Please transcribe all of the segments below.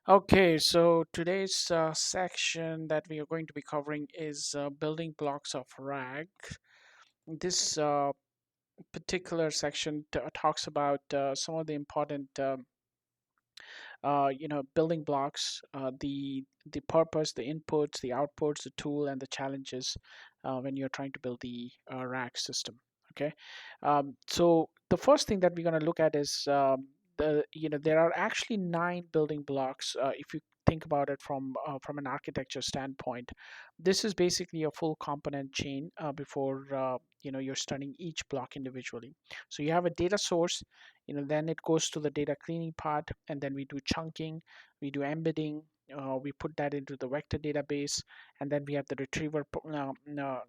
Okay, so today's section that we are going to be covering is building blocks of RAG. This particular section talks about some of the important, building blocks, the purpose, the inputs, the outputs, the tool, and the challenges when you're trying to build the RAG system. Okay, so the first thing that we're going to look at is there are actually nine building blocks if you think about it from an architecture standpoint. This is basically a full component chain before you're studying each block individually. So you have a data source, then it goes to the data cleaning part, and then we do chunking, we do embedding, we put that into the vector database, and then we have the retriever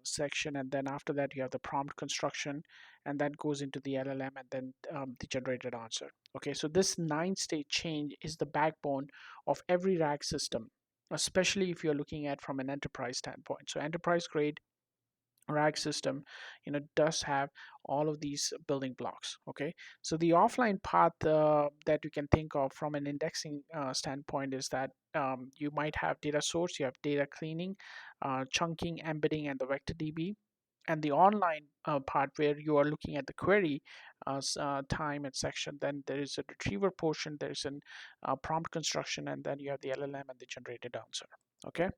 section, and then after that you have the prompt construction, and that goes into the LLM, and then the generated answer. Okay, so this nine-stage chain is the backbone of every RAG system, especially if you're looking at from an enterprise standpoint. So enterprise grade RAG system, does have all of these building blocks. Okay, so the offline path that you can think of from an indexing standpoint is that you might have data source, you have data cleaning, chunking, embedding, and the vector DB. And the online part where you are looking at the query time and section, then there is a retriever portion, there is an prompt construction, and then you have the LLM and the generated answer. Okay,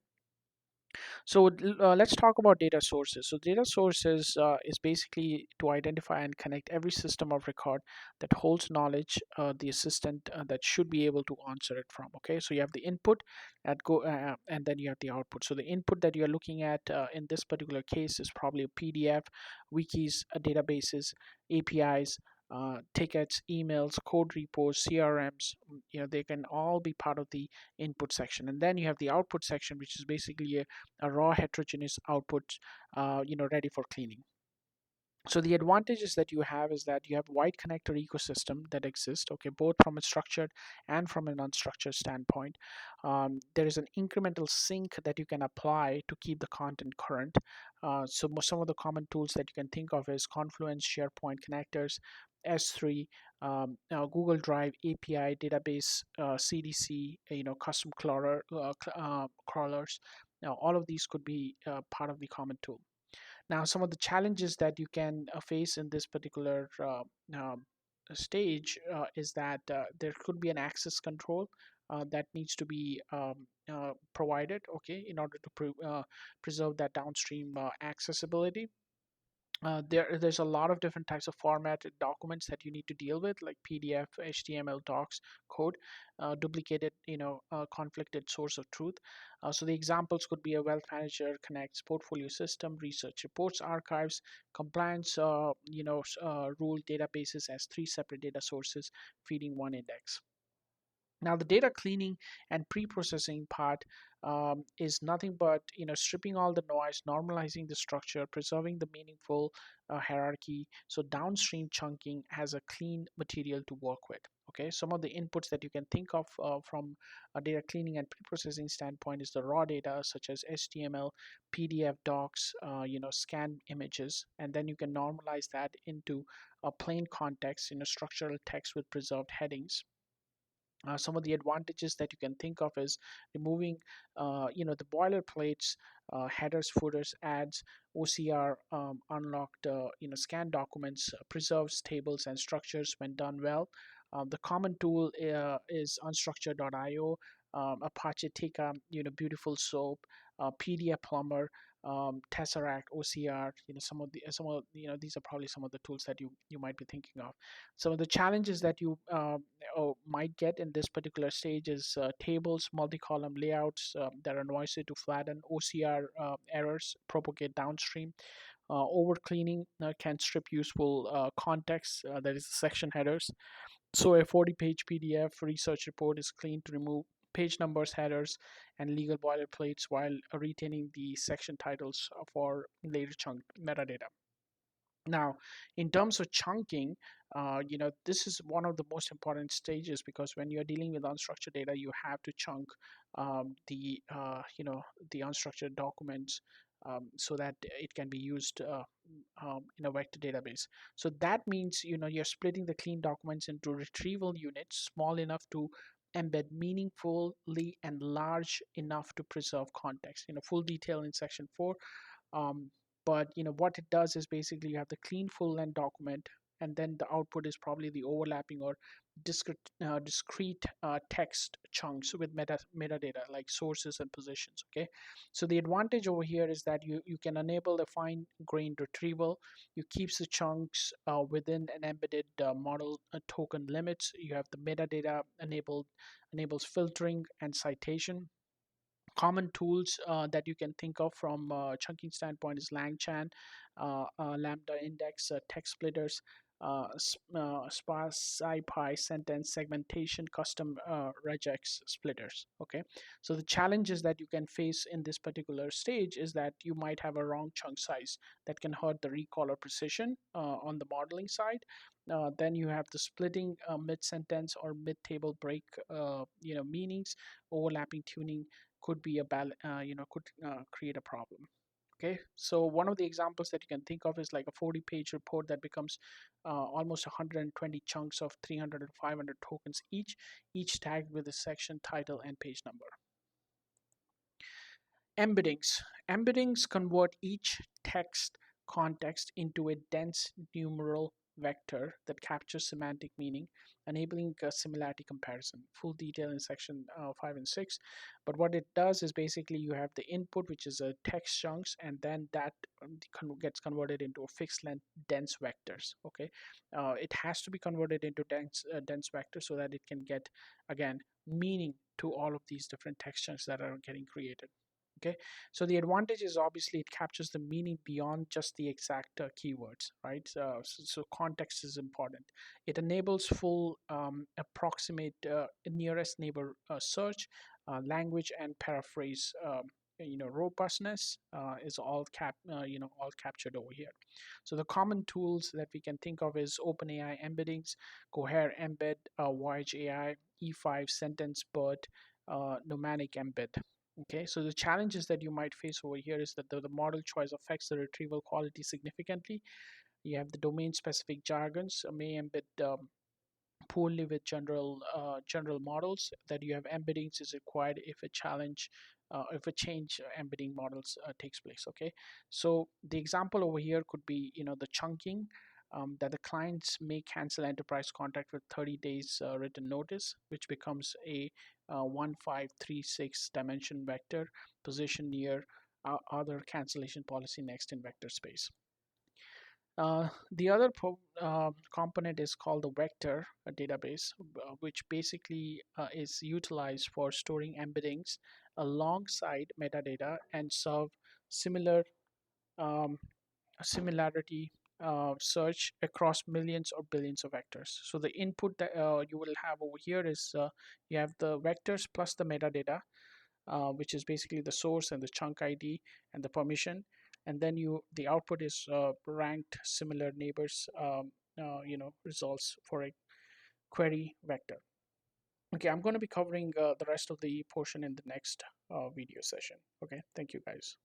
so let's talk about data sources. So data sources is basically to identify and connect every system of record that holds knowledge, the assistant that should be able to answer it from. Okay, so you have the input and then you have the output. So the input that you're looking at in this particular case is probably a PDF, wikis, databases, APIs, tickets, emails, code repos, CRMs. They can all be part of the input section, and then you have the output section, which is basically a raw heterogeneous output, ready for cleaning. So the advantages that you have is that you have wide connector ecosystem that exists, okay, both from a structured and from an unstructured standpoint. There is an incremental sync that you can apply to keep the content current. So some of the common tools that you can think of is Confluence, SharePoint connectors, S3, Google Drive API, database, CDC, custom crawlers. Now, all of these could be part of the common tool. Now, some of the challenges that you can face in this particular stage is that there could be an access control that needs to be provided, okay, in order to preserve that downstream accessibility. There's a lot of different types of formatted documents that you need to deal with, like PDF, HTML docs, code, duplicated, conflicted source of truth. So the examples could be a wealth manager connects portfolio system, research reports, archives, compliance, rule databases as three separate data sources feeding one index. Now, the data cleaning and pre-processing part is nothing but stripping all the noise, normalizing the structure, preserving the meaningful hierarchy. So downstream chunking has a clean material to work with. Okay, some of the inputs that you can think of from a data cleaning and pre-processing standpoint is the raw data such as HTML, PDF docs, scanned images, and then you can normalize that into a plain context, structural text with preserved headings. Some of the advantages that you can think of is removing the boilerplates, headers, footers, ads, OCR, unlocked scanned documents, preserves tables and structures when done well. The common tool is unstructured.io, Apache Tika, Beautiful Soap, PDF Plumber, Tesseract, OCR. These are probably some of the tools that you might be thinking of. Some of the challenges that you might get in this particular stage is tables, multi-column layouts that are noisy to flatten, OCR errors propagate downstream, over cleaning can strip useful context, that is the section headers. So a 40-page PDF research report is cleaned to remove page numbers, headers, and legal boilerplates while retaining the section titles for later chunk metadata. Now, in terms of chunking, this is one of the most important stages because when you're dealing with unstructured data, you have to chunk the unstructured documents so that it can be used in a vector database. So that means you're splitting the clean documents into retrieval units small enough to embed meaningfully and large enough to preserve context. Full detail in section 4. um, but what it does is basically you have the clean full length document, and then the output is probably the overlapping or discrete text chunks with metadata like sources and positions. Okay, so the advantage over here is that you can enable the fine grained retrieval. You keeps the chunks within an embedded model token limits. You have the metadata enables filtering and citation. Common tools that you can think of from chunking standpoint is LangChain, Lambda Index, text splitters, sparse SciPy, sentence segmentation, custom regex splitters. Okay, so the challenges that you can face in this particular stage is that you might have a wrong chunk size that can hurt the recall or precision on the modeling side. Then you have the splitting mid-sentence or mid-table break, meanings, overlapping tuning could be could create a problem. Okay, so one of the examples that you can think of is like a 40-page report that becomes almost 120 chunks of 300 and 500 tokens each tagged with a section title and page number. Embeddings convert each text context into a dense numeral vector that captures semantic meaning, enabling a similarity comparison. Full detail in section 5 and 6. But what it does is basically you have the input, which is a text chunks, and then that gets converted into a fixed length dense vectors. Okay, it has to be converted into dense vectors so that it can get, again, meaning to all of these different text chunks that are getting created. Okay, so the advantage is obviously it captures the meaning beyond just the exact keywords, right? So context is important. It enables full approximate nearest neighbor search, language and paraphrase. Robustness is all captured over here. So the common tools that we can think of is OpenAI embeddings, Cohere embed, Voyage AI, E5 sentence BERT, Nomic embed. Okay, so the challenges that you might face over here is that the model choice affects the retrieval quality significantly. You have the domain specific jargons may embed poorly with general models. That you have embeddings is required if a change embedding models takes place. Okay, so the example over here could be the chunking, that the clients may cancel enterprise contract with 30 days written notice, which becomes a 1536 dimension vector position near other cancellation policy next in vector space. The other component is called the vector database, which basically is utilized for storing embeddings alongside metadata and serve similar um, similarity search across millions or billions of vectors. So the input that you will have over here is you have the vectors plus the metadata, which is basically the source and the chunk ID and the permission, and then the output is ranked similar neighbors, results for a query vector. Okay, I'm going to be covering the rest of the portion in the next video session. Okay, thank you guys.